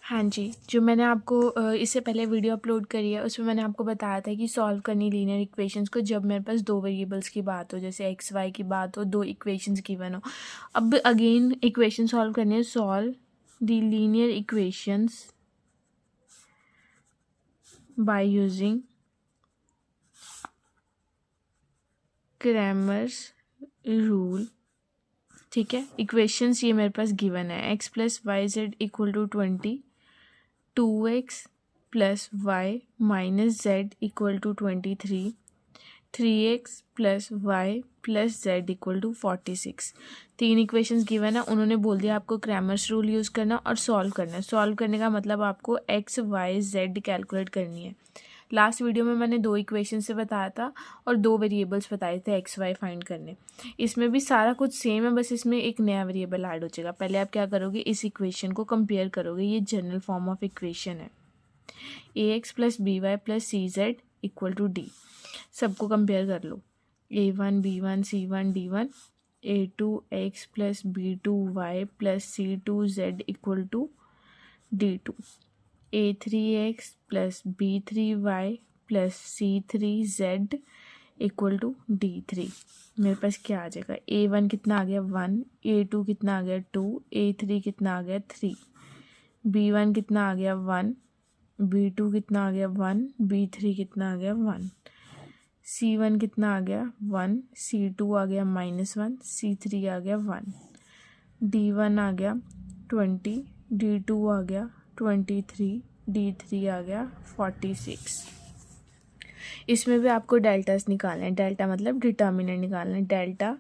हाँ जी, जो मैंने आपको इससे पहले वीडियो अपलोड करी है उसमें मैंने आपको बताया था कि सॉल्व करनी लीनियर इक्वेशंस को जब मेरे पास दो वेरिएबल्स की बात हो, जैसे एक्स वाई की बात हो, दो इक्वेशंस गिवन हो। अब अगेन इक्वेशन सॉल्व करनी है, solve the linear equations by using Cramer's rule. ठीक है, इक्वेशंस ये मेरे पास गिवन है, X plus Y Z equal to 20, 2x plus Y minus Z equal to 23, 3x plus Y plus Z equal to 46। तीन equations given है, उन्होंने बोल दिया आपको क्रैमर्स रूल यूज़ करना और सॉल्व करना है। सॉल्व करने का मतलब आपको एक्स वाई जेड कैलकुलेट करनी है। लास्ट वीडियो में मैंने दो इक्वेशन से बताया था और दो वेरिएबल्स बताए थे एक्स वाई फाइंड करने। इसमें भी सारा कुछ सेम है, बस इसमें एक नया वेरिएबल ऐड हो जाएगा। पहले आप क्या करोगे, इस इक्वेशन को कंपेयर करोगे, ये जनरल फॉर्म ऑफ इक्वेशन है, A X plus B Y plus C Z equal to D. सबको कंपेयर कर लो, a1 b1 c1 d1, a2 x plus b2 y plus c2 z equal to d2, a3x plus b3y plus c3z equal to d3। मेरे पास क्या आ जाएगा, a1 कितना आ गया 1, a2 कितना आ गया 2, a3 कितना आ गया 3, b1 कितना आ गया 1, b2 कितना आ गया 1, b3 कितना आ गया 1, c1 कितना आ गया 1, c2 आ गया -1, c3 आ गया 1, d1 आ गया 20, d2 आ गया 23, d3 आ गया 46। इसमें भी आपको डेल्टास निकालना है, डेल्टा मतलब डिटर्मिनेंट निकालना है। डेल्टा,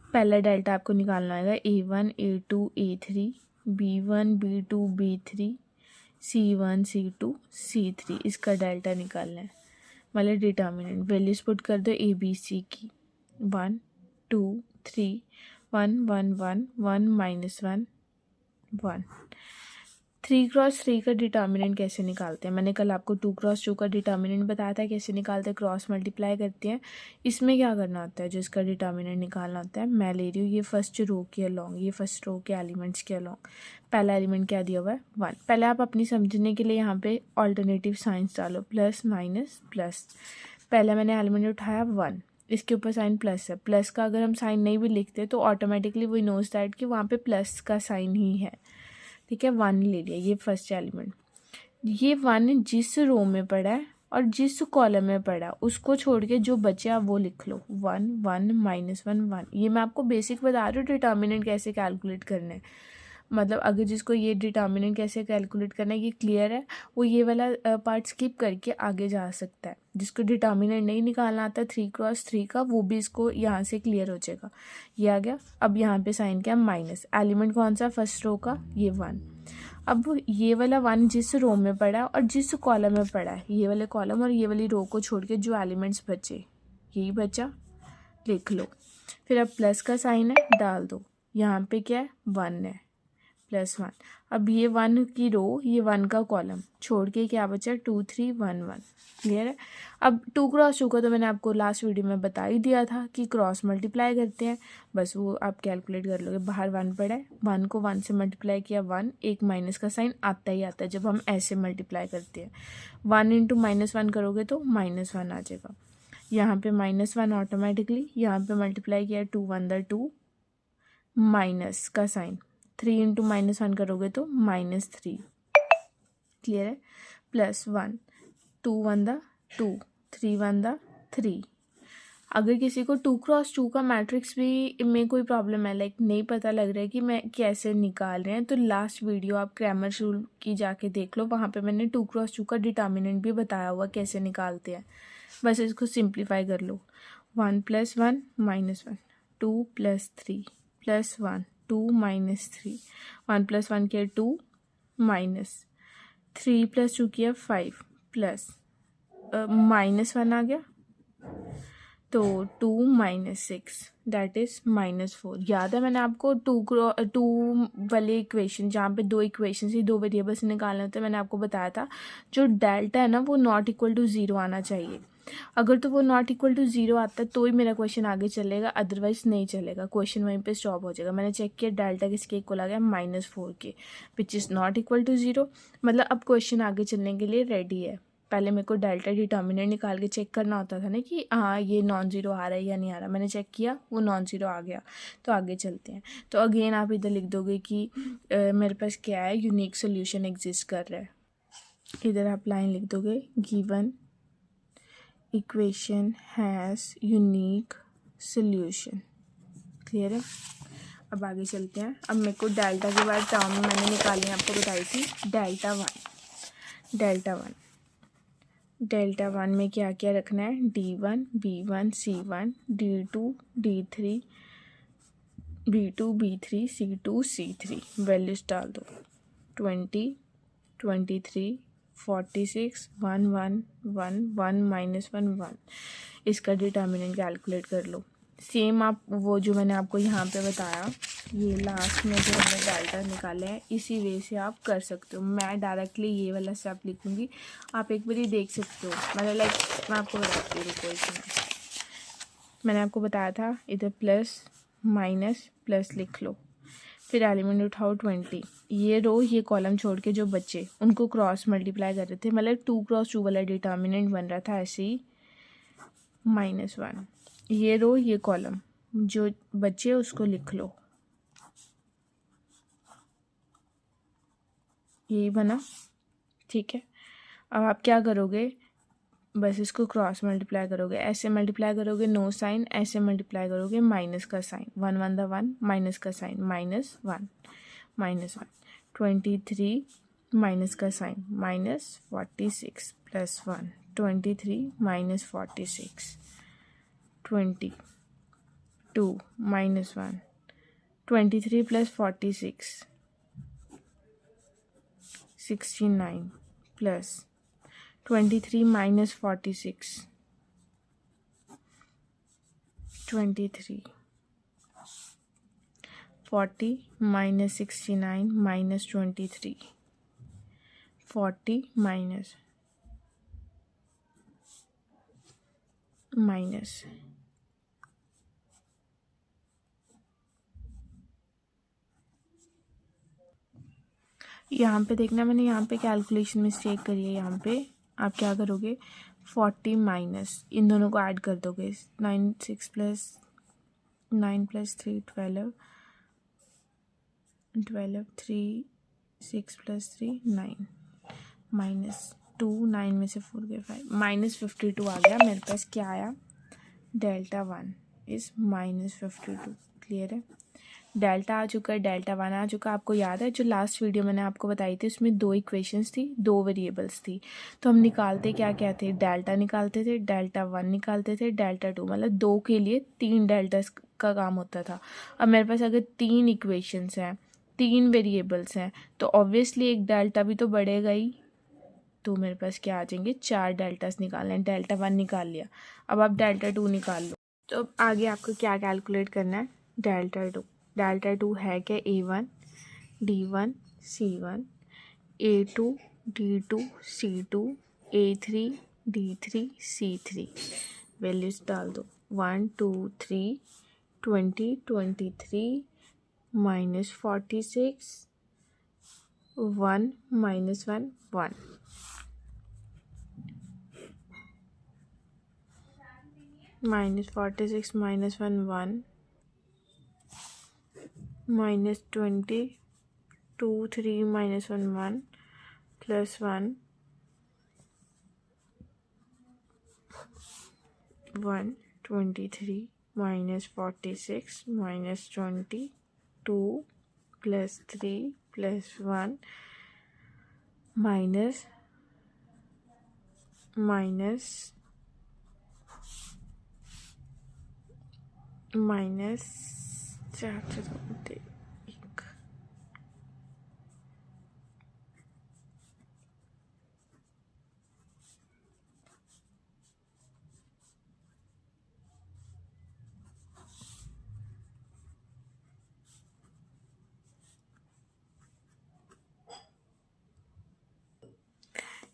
पहला डेल्टा आपको निकालना आएगा a1 a2 a3, b1 b2 b3, c1 c2 c3, इसका डेल्टा निकालना है, मतलब डिटर्मिनेंट। वैल्यूज पुट कर दो ए बी सी की, 1 2 3, 1 1 1 1 -1 1। 3x3 का डिटर्मिनेंट कैसे निकालते हैं, मैंने कल आपको 2x2 का डिटर्मिनेंट बताया था कैसे निकालते हैं, क्रॉस मल्टीप्लाई करते हैं। इसमें क्या करना होता है, जो इसका डिटर्मिनेंट निकालना होता है, मैं ले रही हूँ ये फर्स्ट रो के अलॉन्ग, ये फर्स्ट रो के एलिमेंट्स के अलॉन्ग। पहला एलिमेंट क्या दिया हुआ है 1। पहले आप अपनी समझने के लिए यहाँ पे ऑल्टरनेटिव साइंस डालो, प्लस माइनस प्लस। पहला मैंने एलिमेंट उठाया 1, इसके ऊपर साइन प्लस है, प्लस का अगर हम साइन नहीं भी लिखते तो ऑटोमेटिकली वी नोज दैट कि वहाँ पे प्लस का साइन ही है। ठीक है, 1 ले लिया, ये फर्स्ट एलिमेंट। ये 1 जिस रो में पड़ा है और जिस कॉलम में पड़ा है उसको छोड़ के जो बचा वो लिख लो, 1 1 -1 1। ये मैं आपको बेसिक बता रही हूँ डिटर्मिनेंट कैसे कैलकुलेट करना है। मतलब अगर जिसको ये डिटर्मिनेंट कैसे कैलकुलेट करना है ये क्लियर है, वो ये वाला पार्ट स्किप करके आगे जा सकता है। जिसको डिटर्मिनेंट नहीं निकालना आता 3x3 का, वो भी इसको यहाँ से क्लियर हो जाएगा। ये आ गया। अब यहाँ पे साइन क्या, माइनस। एलिमेंट कौन सा, फर्स्ट रो का, ये 1। अब ये वाला 1 जिस रो में पड़ा है और जिस कॉलम में पड़ा है, ये वाले कॉलम और ये वाली रो को छोड़ के जो एलिमेंट्स बचे, यही बचा, लिख लो। फिर अब प्लस का साइन है, डाल दो। यहाँ पे क्या है, 1 है, +1। अब ये 1 की रो, ये 1 का कॉलम छोड़ के क्या बचा, 2 3 1 1। क्लियर है। अब 2x2 का तो मैंने आपको लास्ट वीडियो में बता ही दिया था कि क्रॉस मल्टीप्लाई करते हैं, बस वो आप कैलकुलेट कर लोगे। बाहर 1 पड़ा है, 1 को 1 से मल्टीप्लाई किया 1, एक माइनस का साइन आता ही आता है जब हम ऐसे मल्टीप्लाई करते हैं। 1 × -1 करोगे तो -1 आ जाएगा। यहाँ पे -1 ऑटोमेटिकली, यहाँ पे मल्टीप्लाई किया 2 1 2, माइनस का साइन, 3 × -1 करोगे तो -3। क्लियर है। +1, 2 1 2, 3 1 3। अगर किसी को 2x2 का मैट्रिक्स भी में कोई प्रॉब्लम है, लाइक नहीं पता लग रहा है कि मैं कैसे निकाल रहे हैं, तो लास्ट वीडियो आप क्रैमर्स रूल की जाके देख लो, वहाँ पे मैंने 2x2 का डिटर्मिनेंट भी बताया हुआ कैसे निकालते हैं। बस इसको सिंप्लीफाई कर लो, 1 + 1 -1, 2 + 3 + 1 2 -3, 1 + 1 किया 2, -3 + 2 किया 5, प्लस -1 आ गया, तो 2 -6 दैट इज़ -4। याद है मैंने आपको 2 वाले इक्वेशन, जहाँ पे दो इक्वेशन से दो वेरिएबल्स निकालने होते हैं, मैंने आपको बताया था जो डेल्टा है ना वो ≠ 0 आना चाहिए। अगर तो वो नॉट इक्वल टू 0 आता है तो ही मेरा क्वेश्चन आगे चलेगा, अदरवाइज नहीं चलेगा, क्वेश्चन वहीं पे स्टॉप हो जाएगा। मैंने चेक किया डेल्टा किसके इक्वल आ गया, -4 के, which is not equal to 0। मतलब अब क्वेश्चन आगे चलने के लिए रेडी है। पहले मेरे को डेल्टा डिटर्मिनेंट निकाल के चेक करना होता था ना कि हाँ ये नॉन ज़ीरो आ रहा है या नहीं आ रहा। मैंने चेक किया वो नॉन ज़ीरो आ गया, तो आगे चलते हैं। तो अगेन आप इधर लिख दोगे कि मेरे पास क्या है, यूनिक सोल्यूशन एग्जिस्ट कर रहा है। इधर आप लाइन लिख दोगे, given equation has unique solution. Clear है। अब आगे चलते हैं। अब मेरे को डेल्टा के बाद टर्म मैंने निकाली, आपको बताई थी डेल्टा वन में क्या क्या रखना है, D1 B1 C1 D2 D3 B2 B3 C2 C3। Values डाल दो, 20 23 46 1 1 1 1 -1 1। इसका डिटर्मिनेंट कैलकुलेट कर लो। सेम आप वो जो मैंने आपको यहाँ पे बताया, ये लास्ट में जो हमने डेल्टा निकाले हैं, इसी वे से आप कर सकते हो। मैं डायरेक्टली ये वाला स्टेप लिखूँगी, आप एक बार देख सकते हो। मतलब लाइक मैं आपको बताती हूँ, कोई मैंने आपको बताया था इधर प्लस माइनस प्लस लिख लो, फिर एलिमेंट उठाओ 20। ये रो ये कॉलम छोड़ के जो बच्चे उनको क्रॉस मल्टीप्लाई कर रहे थे, मतलब 2 क्रॉस 2 वाला डिटर्मिनेंट बन रहा था, ऐसे ही -1। ये रो ये कॉलम जो बच्चे उसको लिख लो, यही बना। ठीक है। अब आप क्या करोगे, बस इसको क्रॉस मल्टीप्लाई करोगे, ऐसे मल्टीप्लाई करोगे नो साइन, ऐसे मल्टीप्लाई करोगे माइनस का साइन, 1 1 द 1 माइनस का साइन -1 -1 23 माइनस का sign -46 plus 1 23 -46 22 -1 23 plus 46 69 plus 23 -46 23 40 -69 -23 40 minus यहाँ पे देखना, मैंने यहाँ पे कैलकुलेशन मिस्टेक करी है। यहाँ पे आप क्या करोगे, 40 माइनस इन दोनों को ऐड कर दोगे, 9 6 प्लस 9 प्लस 3 12 12 3 6 प्लस 3 9 -2 9 में से 4 गए 5 -52 आ गया मेरे पास। क्या आया, डेल्टा 1 इज़ -52। क्लियर है। डेल्टा आ चुका है, डेल्टा 1 आ चुका है। आपको याद है जो लास्ट वीडियो मैंने आपको बताई थी, उसमें 2 इक्वेशंस थी, 2 वेरिएबल्स थी। तो हम निकालते क्या क्या थे, डेल्टा निकालते थे, डेल्टा 1 निकालते थे, डेल्टा 2, मतलब 2 के लिए 3 डेल्टास का काम होता था। अब मेरे पास अगर 3 इक्वेशंस हैं, 3 वेरिएबल्स हैं, तो ऑब्वियसली एक डेल्टा भी तो बढ़ेगा ही। तो मेरे पास क्या आ जाएंगे, 4 डेल्टास निकालने हैं। डेल्टा 1 निकाल लिया, अब आप डेल्टा 2 निकाल लो। तो अब आगे आपको क्या कैलकुलेट करना है, डेल्टा 2 है क्या, A1 D1 C1 A2 D2 C2 A3 D3 C3। Values डाल दो, 1 2 3 20 23 -46 1 -1 1 -46 -1 1 -20 2 3 -1 1 प्लस 1 1 23 -46 -20 2 प्लस 3 प्लस 1 माइनस -1।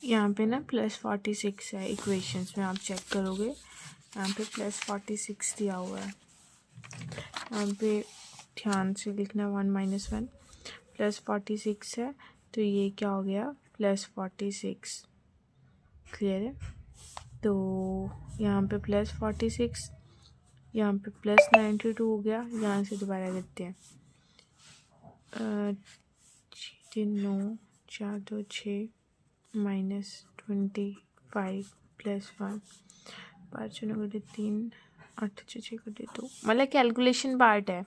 यहाँ पे ना +46 है इक्वेशंस में, आप चेक करोगे यहाँ पे +46 दिया हुआ है। यहाँ पे ध्यान से लिखना 1 - 1 +46 है, तो ये क्या हो गया +46। क्लियर है? तो यहाँ पे +46, यहाँ पे +92 हो गया। यहाँ से दोबारा लिखते हैं 3 9 4 2 6 -25 +1 5 9 3 8 6 6 2। मतलब कैलकुलेशन पार्ट है,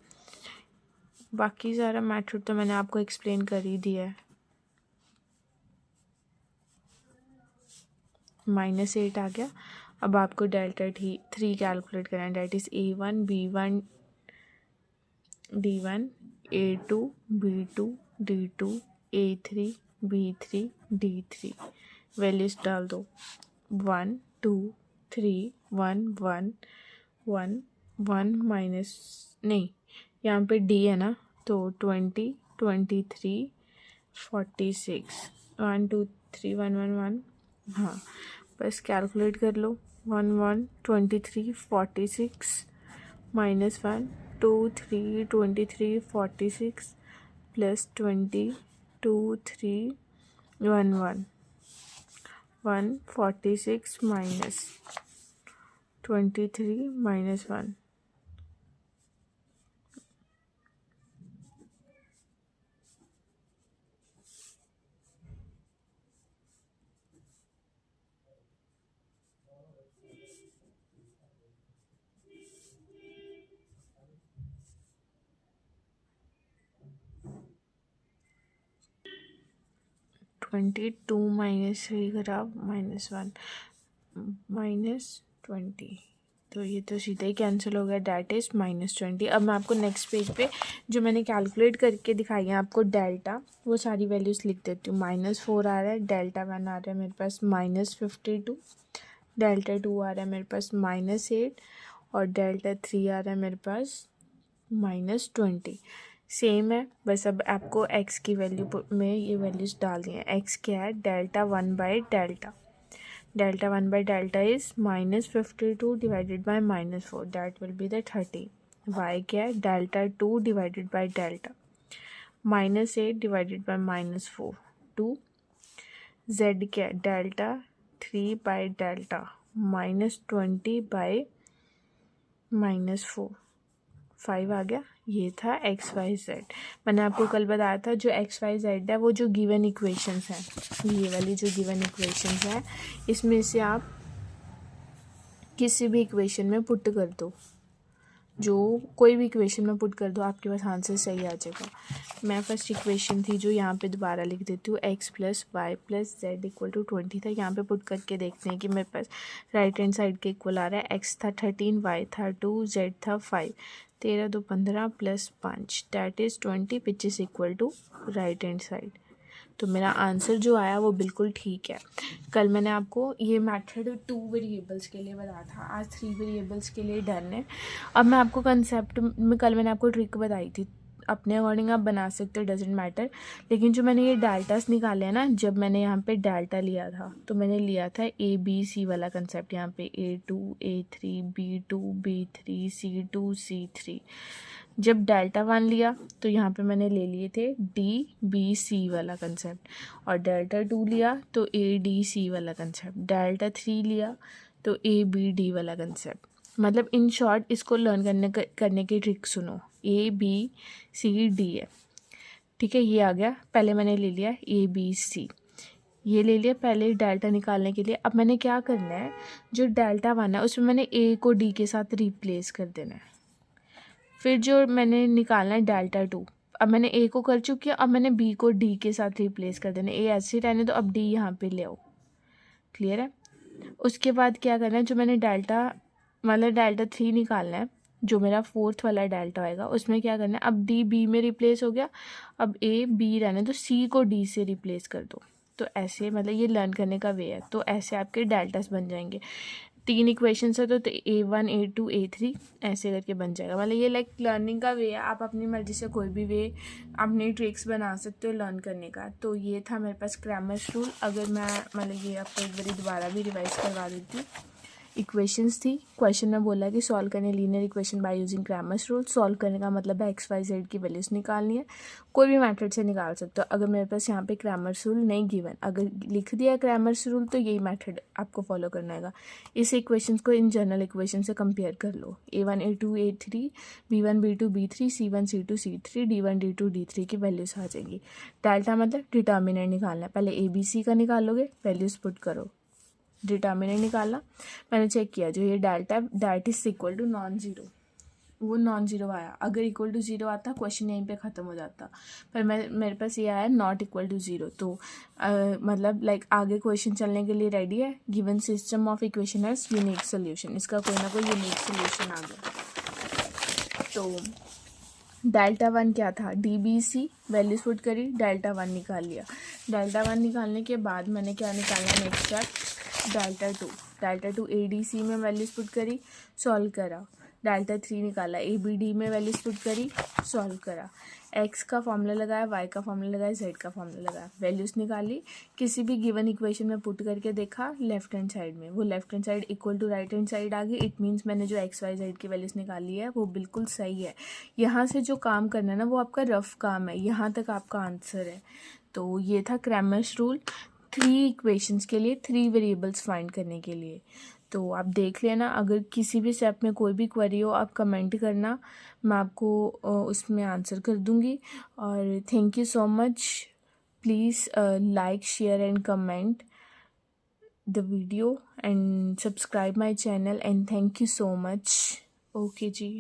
बाकी सारा मैथड तो मैंने आपको एक्सप्लेन कर ही दिया है। -8 आ गया। अब आपको डेल्टा 3 कैलकुलेट करना है, that is A1 B1 D1 A2 B2 D2 A3 B3 D3। Values डाल दो 1 2 3 1 1 1 1 माइनस नहीं, यहाँ पे D है ना, तो 20 23 46 1 2 3 1 1 1। हाँ, बस कैलकुलेट कर लो 1 1 23 46 -1 2 3 23 46 +20 2 3 1 1 1 46 -23 -1। -2 -3 करा -1 -20, तो ये तो सीधा ही कैंसिल हो गया, डैट इज़ -20। अब मैं आपको नेक्स्ट पेज पे जो मैंने कैलकुलेट करके दिखाई है आपको डेल्टा, वो सारी वैल्यूज़ लिख देती हूँ। -4 आ रहा है, डेल्टा 1 आ रहा है मेरे पास -52, डेल्टा 2 आ रहा है मेरे पास -8 और डेल्टा 3 आ रहा है मेरे पास -20। सेम है, बस अब आपको x की वैल्यू में ये वैल्यूज़ डालनी है। x क्या है, डेल्टा 1/डेल्टा, डेल्टा 1/डेल्टा is -52 divided by -4, that will be the 30। y क्या है, delta 2 divided by delta, -8 divided by -4 2। z क्या है, डेल्टा 3/डेल्टा -20/-4 5 आ गया। ये था XYZ। मैंने आपको कल बताया था जो XYZ है वो जो गिवन इक्वेशंस हैं, ये वाली जो गिवन इक्वेशंस हैं, इसमें से आप किसी भी इक्वेशन में पुट कर दो, जो कोई भी इक्वेशन में पुट कर दो, आपके पास आंसर सही आ जाएगा। मैं फर्स्ट इक्वेशन थी जो यहाँ पे दोबारा लिख देती हूँ, x + y + z = 20 था। यहाँ पे पुट करके देखते हैं कि मेरे पास राइट हैंड साइड के इक्वल आ रहा है। x था 13, y था 2, z था 5, 13 2 15 + 5 that is 20 which is equal to right hand side. तो मेरा आंसर जो आया वो बिल्कुल ठीक है। कल मैंने आपको ये मेथड 2 वेरिएबल्स के लिए बताया था, आज 3 वेरिएबल्स के लिए डन है। अब मैं आपको कंसेप्ट में, कल मैंने आपको ट्रिक बताई थी, अपने अकॉर्डिंग आप बना सकते हो, डजेंट मैटर। लेकिन जो मैंने ये डेल्टास निकाले हैं ना, जब मैंने यहाँ पे डेल्टा लिया था तो मैंने लिया था ABC वाला कंसेप्ट, यहाँ पे A2 A3 B2 B3 C2 C3। जब डेल्टा 1 लिया तो यहाँ पे मैंने ले लिए थे DBC वाला कंसेप्ट, और डेल्टा 2 लिया तो ADC वाला कंसेप्ट, डेल्टा 3 लिया तो ABD वाला कंसेप्ट। मतलब इन शॉर्ट इसको लर्न करने की ट्रिक सुनो, ABCD है, ठीक है। ये आ गया, पहले मैंने ले लिया ABC, ये ले लिया पहले डेल्टा निकालने के लिए। अब मैंने क्या करना है, जो डेल्टा 1 है उसमें मैंने A को D के साथ रिप्लेस कर देना है। फिर जो मैंने निकालना है डेल्टा 2, अब मैंने A को कर चुकी है, अब मैंने B को D के साथ रिप्लेस कर देना है। A ऐसे रहने दो, अब D यहाँ पे ले आओ। क्लियर है? उसके बाद क्या करना है, जो मैंने डेल्टा 3 निकालना है, जो मेरा 4th वाला डेल्टा होएगा, उसमें क्या करना है, अब D B में रिप्लेस हो गया, अब A B रहने दो, C को D से रिप्लेस कर दो। तो ऐसे मतलब ये लर्न करने का वे है, तो ऐसे आपके डेल्टास बन जाएंगे। 3 इक्वेशंस है तो A1 A2 A3 ऐसे करके बन जाएगा। मतलब ये लाइक लर्निंग का वे है, आप अपनी मर्जी से कोई भी वे अपनी ट्रिक्स बना सकते हो लर्न करने का। तो ये था मेरे पास क्रैमर्स रूल। अगर मैं मतलब ये आपको एक बार दोबारा भी रिवाइज करवा देती हूँ। इक्वेशंस थी, क्वेश्चन में बोला कि सॉल्व करने linear equation by using Cramer's rule. Solve करने का मतलब है एक्स वाई जेड की वैल्यूज निकालनी है, कोई भी मेथड से निकाल सकते हो। अगर मेरे पास यहाँ पे क्रैमर्स रूल नहीं गिवन, अगर लिख दिया क्रैमर्स रूल तो यही मेथड आपको फॉलो करना है। इस इक्वेशंस को इन जनरल इक्वेशन से कंपेयर कर लो। A1 A2 A3 B1 B2 B3 C1 C2 C3 D1 D2 D3 की वैल्यूज आ जाएंगी। डेल्टा मतलब डिटर्मिनेंट निकालना है, पहले ABC का निकालोगे, वैल्यूज पुट करो, डिटर्मिनेंट निकाला, मैंने चेक किया जो ये delta that is equal to non zero, वो नॉन जीरो आया। अगर इक्वल टू जीरो आता क्वेश्चन यहीं पे ख़त्म हो जाता, पर मेरे पास ये आया नॉट इक्वल टू जीरो। तो मतलब लाइक आगे क्वेश्चन चलने के लिए रेडी है। Given system of equation has unique solution, इसका कोई ना कोई यूनिक सोल्यूशन आ गया। तो डेल्टा वन क्या था, DBC वैल्यूज पुट करी, डेल्टा वन निकाल लिया। डेल्टा वन निकालने के बाद मैंने क्या निकालना next step, delta two ADC में वैल्यूज पुट करी, सॉल्व करा। डेल्टा थ्री निकाला, ABD में वैल्यूज पुट करी, सॉल्व करा। एक्स का फॉर्मूला लगाया, वाई का फॉर्मूला लगाया, जेड का फॉर्मूला लगाया, वैल्यूज निकाली, किसी भी गिवन इक्वेशन में पुट करके देखा लेफ्ट हैंड साइड में, वो left hand side equal to right hand side आ गई। इट मीन्स मैंने जो एक्स वाई जेड की वैल्यूज निकाली है वो बिल्कुल सही है। यहाँ से जो काम करना है ना वो आपका रफ काम है, यहाँ तक आपका आंसर है। तो ये था क्रैमर्स रूल 3 इक्वेशंस के लिए, 3 वेरिएबल्स फाइंड करने के लिए। तो आप देख लेना, अगर किसी भी स्टेप में कोई भी क्वेरी हो आप कमेंट करना, मैं आपको उसमें आंसर कर दूंगी। और thank you so much. Please like share and comment the video and subscribe my channel and thank you so much. Okay ji.